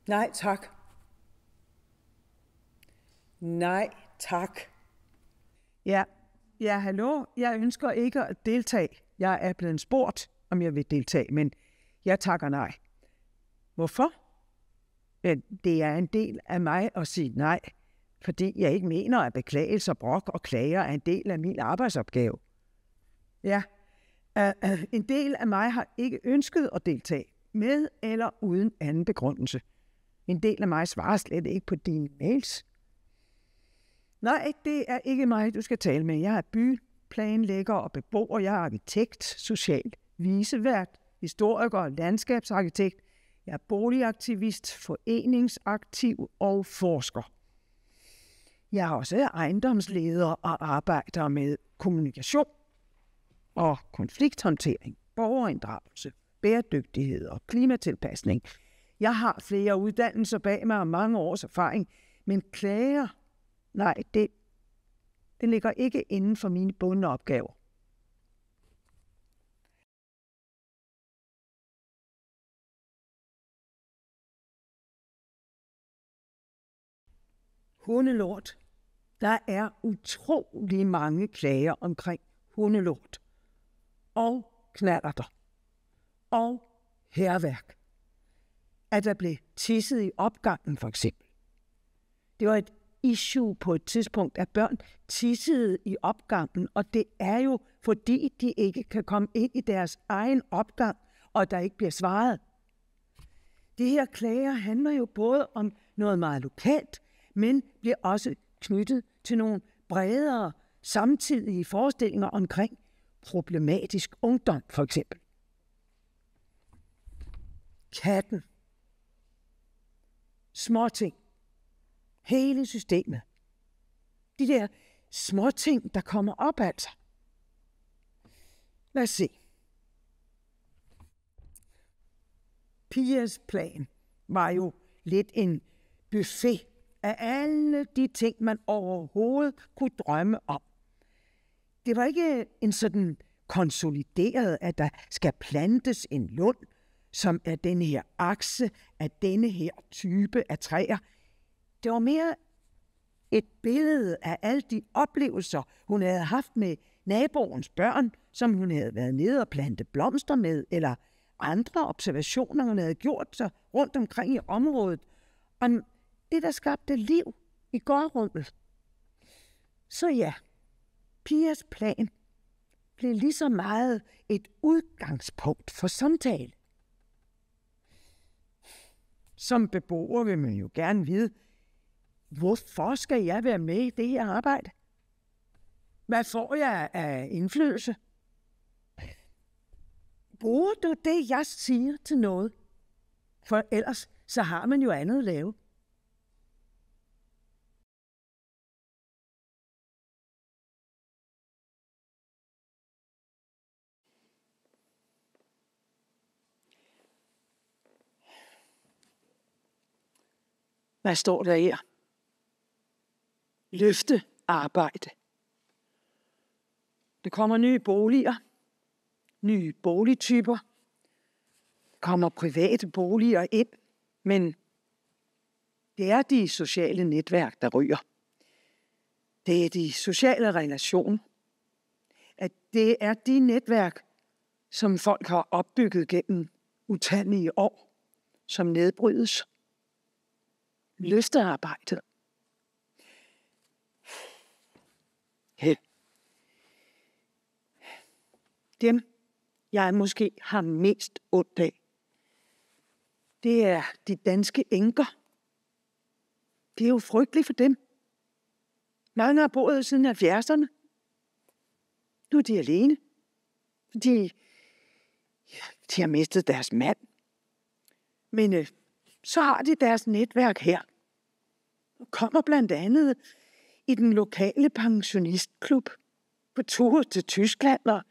Nej, tak. Nej, tak. Ja, hallo. Jeg ønsker ikke at deltage. Jeg er blevet spurgt, om jeg vil deltage, men jeg takker nej. Hvorfor? Det er en del af mig at sige nej, fordi jeg ikke mener, at beklagelser, brok og klager er en del af min arbejdsopgave. Ja, en del af mig har ikke ønsket at deltage, med eller uden anden begrundelse. En del af mig svarer slet ikke på dine mails. Nej, det er ikke mig, du skal tale med. Jeg er byplanlægger og beboer. Jeg er arkitekt, social vicevært, historiker, landskabsarkitekt. Jeg er boligaktivist, foreningsaktiv og forsker. Jeg er også ejendomsleder og arbejder med kommunikation og konflikthåndtering, borgerinddragelse, bæredygtighed og klimatilpasning. Jeg har flere uddannelser bag mig og mange års erfaring, men klager, nej, det ligger ikke inden for mine bundne opgaver. Hundelort. Der er utrolig mange klager omkring hundelort og knallerter og hærværk. At der blev tisset i opgangen for eksempel. Det var et issue på et tidspunkt, at børn tissede i opgangen, og det er jo fordi, de ikke kan komme ind i deres egen opgang, og der ikke bliver svaret. De her klager handler jo både om noget meget lokalt, men bliver også knyttet til nogle bredere samtidige forestillinger omkring problematisk ungdom, for eksempel. Katten. Småting. Hele systemet. De der småting, der kommer op altså. Lad os se. Pias plan var jo lidt en buffet af alle de ting, man overhovedet kunne drømme om. Det var ikke en sådan konsolideret, at der skal plantes en lund, som er denne her akse af denne her type af træer. Det var mere et billede af alle de oplevelser, hun havde haft med naboens børn, som hun havde været nede og plante blomster med, eller andre observationer, hun havde gjort sig rundt omkring i området, om det, der skabte liv i gårdrummet. Så ja, Pias plan blev lige så meget et udgangspunkt for samtale. Som beboer vil man jo gerne vide, hvorfor skal jeg være med i det her arbejde? Hvad får jeg af indflydelse? Bruger du det, jeg siger til noget? For ellers så har man jo andet at lave. Hvad står der her? Løftearbejde. Der kommer nye boliger, nye boligtyper. Der kommer private boliger ind, men det er de sociale netværk, der ryger. Det er de sociale relationer. At det er de netværk, som folk har opbygget gennem utallige år, som nedbrydes. Løftearbejdet. Dem, jeg måske har mest ondt af, det er de danske enker. Det er jo frygteligt for dem. Mange har boet siden 70'erne. Nu er de alene, fordi de har mistet deres mand. Men så har de deres netværk her. Og kommer blandt andet i den lokale pensionistklub på tur til Tyskland og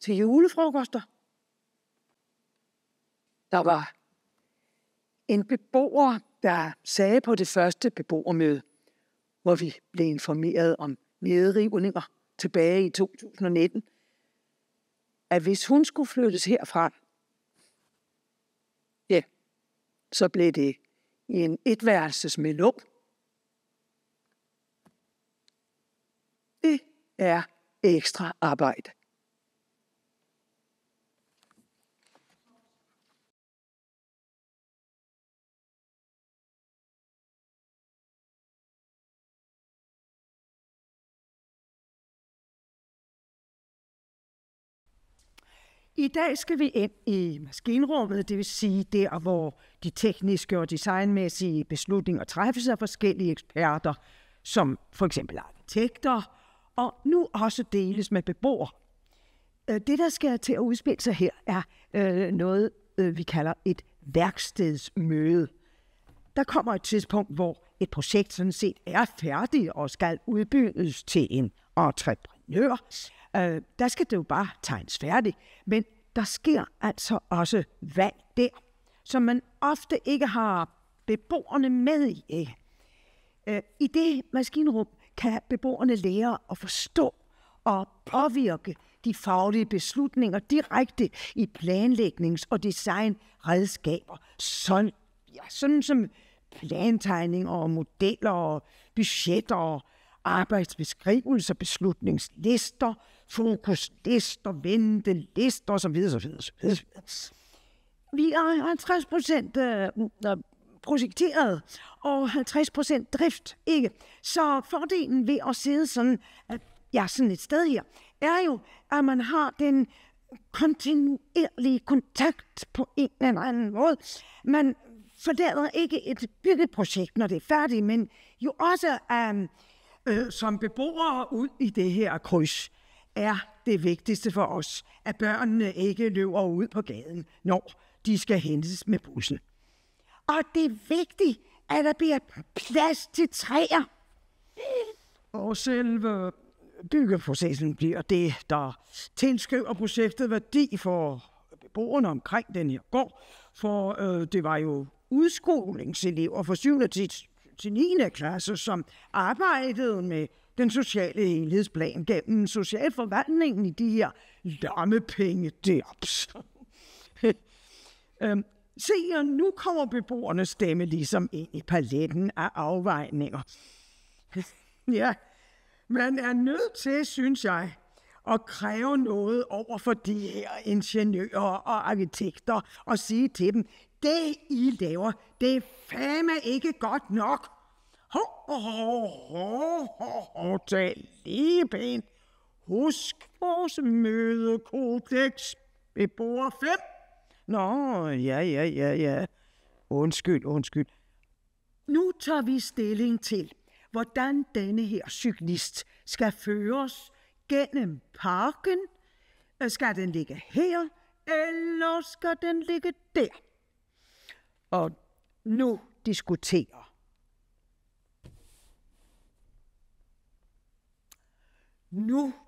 til julefrokoster. Der var en beboer, der sagde på det første beboermøde, hvor vi blev informeret om nedrivninger tilbage i 2019, at hvis hun skulle flyttes herfra, ja, så blev det i en etværelses melon. Det er ekstra arbejde. I dag skal vi ind i maskinrummet, det vil sige der, hvor de tekniske og designmæssige beslutninger træffes af forskellige eksperter, som for eksempel arkitekter, og nu også deles med beboere. Det, der skal til at udspille sig her, er noget, vi kalder et værkstedsmøde. Der kommer et tidspunkt, hvor et projekt sådan set er færdigt og skal udbydes til en entreprenør. Der skal det jo bare tegnes færdigt, men der sker altså også valg der, som man ofte ikke har beboerne med i. I det maskinrum kan beboerne lære at forstå og påvirke de faglige beslutninger direkte i planlægnings- og designredskaber, sådan som plantegninger og modeller og budgetter og arbejdsbeskrivelser, beslutningslister, fokuslister, ventelister osv. Vi er 50% projekteret og 50% drift, ikke? Så fordelen ved at sidde sådan et sted her, er jo, at man har den kontinuerlige kontakt på en eller anden måde. Man forlader ikke et byggeprojekt, når det er færdigt, men jo også som beboere ud i det her kryds, er det vigtigste for os, at børnene ikke løber ud på gaden, når de skal hentes med bussen. Og det er vigtigt, at der bliver plads til træer. Og selve byggeprocessen bliver det, der tilskriver projektet værdi for beboerne omkring den her gård. For det var jo udskolingselever fra 7. til 9. klasse, som arbejdede med den sociale helhedsplan gennem socialforvaltningen i de her lommepenge-derbs. Se, og nu kommer beboernes stemme ligesom ind i paletten af afvejninger. Ja, man er nødt til, synes jeg, at kræve noget over for de her ingeniører og arkitekter og sige til dem, det I laver, det er fandme ikke godt nok. Tal lige pænt. Husk vores mødekodeks. Beboer 5. Nå, ja. Undskyld. Nu tager vi stilling til, hvordan denne her cyklist skal føres gennem parken. Skal den ligge her, eller skal den ligge der? Og nu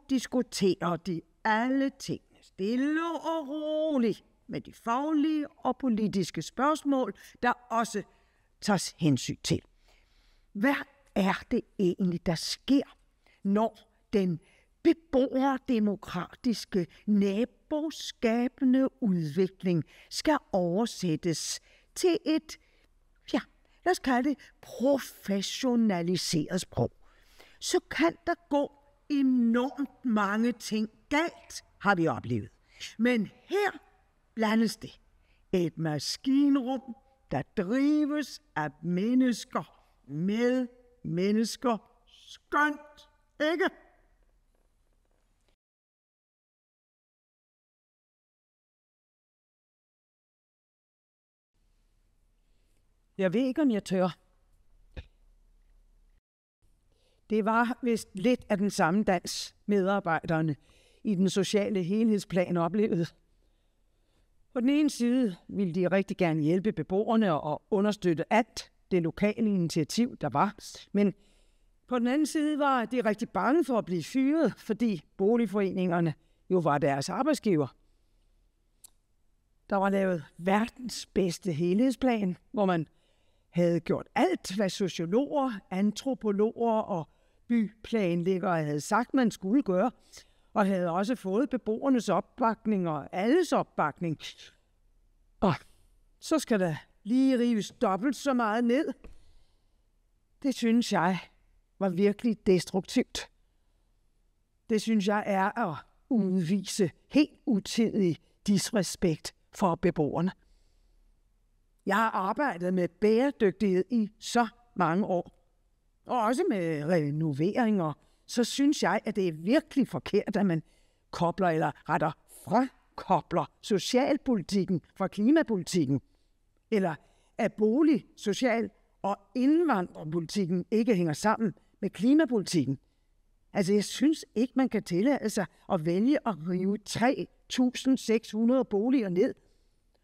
diskuterer de alle tingene stille og roligt med de faglige og politiske spørgsmål, der også tages hensyn til. Hvad er det egentlig, der sker, når den beboerdemokratiske, naboskabende udvikling skal oversættes til et, lad os kalde det, professionaliseret sprog? Så kan der gå enormt mange ting galt, har vi oplevet. Men her blandes det. Et maskinrum, der drives af mennesker med mennesker. Skønt, ikke? Jeg ved ikke, om jeg tør. Det var vist lidt af den samme dans, medarbejderne i den sociale helhedsplan oplevede. På den ene side ville de rigtig gerne hjælpe beboerne og understøtte alt det lokale initiativ, der var. Men på den anden side var de rigtig bange for at blive fyret, fordi boligforeningerne jo var deres arbejdsgiver. Der var lavet verdens bedste helhedsplan, hvor man havde gjort alt, hvad sociologer, antropologer og byplanlæggere havde sagt, man skulle gøre, og havde også fået beboernes opbakning og alles opbakning. Og så skal der lige rives dobbelt så meget ned. Det synes jeg var virkelig destruktivt. Det synes jeg er at udvise helt utidig disrespekt for beboerne. Jeg har arbejdet med bæredygtighed i så mange år, og også med renoveringer. Så synes jeg, at det er virkelig forkert, at man kobler eller retter frakobler socialpolitikken fra klimapolitikken, eller at bolig-, social- og indvandrerpolitikken ikke hænger sammen med klimapolitikken. Altså, jeg synes ikke, man kan tillade sig at vælge at rive 3.600 boliger ned,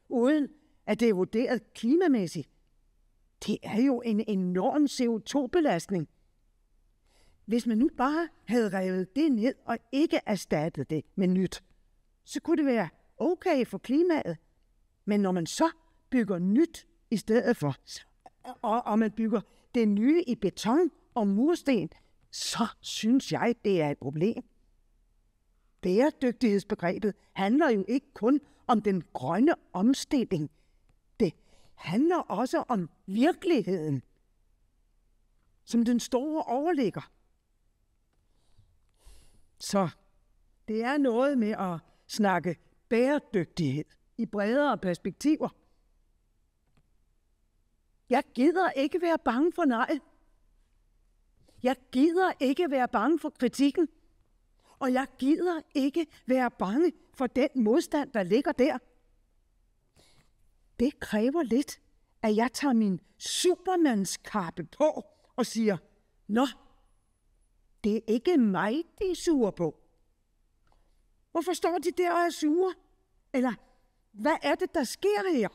uden at det er vurderet klimamæssigt. Det er jo en enorm CO2-belastning. Hvis man nu bare havde revet det ned og ikke erstattet det med nyt, så kunne det være okay for klimaet. Men når man så bygger nyt i stedet for, og man bygger det nye i beton og mursten, så synes jeg, det er et problem. Bæredygtighedsbegrebet handler jo ikke kun om den grønne omstilling. Det handler også om virkeligheden, som den store overligger. Så det er noget med at snakke bæredygtighed i bredere perspektiver. Jeg gider ikke være bange for nej. Jeg gider ikke være bange for kritikken. Og jeg gider ikke være bange for den modstand, der ligger der. Det kræver lidt, at jeg tager min supermandskappe på og siger, nå, det er ikke mig, de er sure på. Hvorfor står de der og er sure? Eller, hvad er det, der sker her?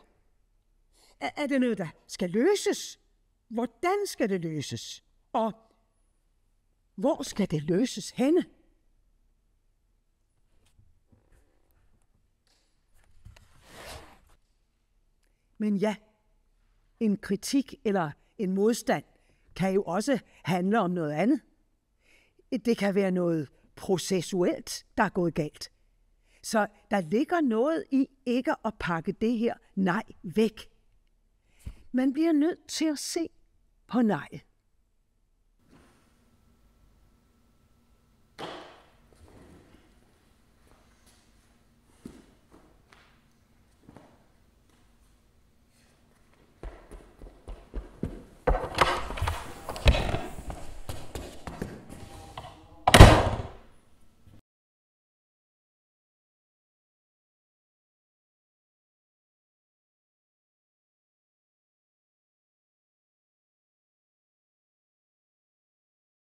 Er det noget, der skal løses? Hvordan skal det løses? Og hvor skal det løses henne? Men ja, en kritik eller en modstand kan jo også handle om noget andet. Det kan være noget processuelt, der er gået galt. Så der ligger noget i ikke at pakke det her nej væk. Man bliver nødt til at se på nejet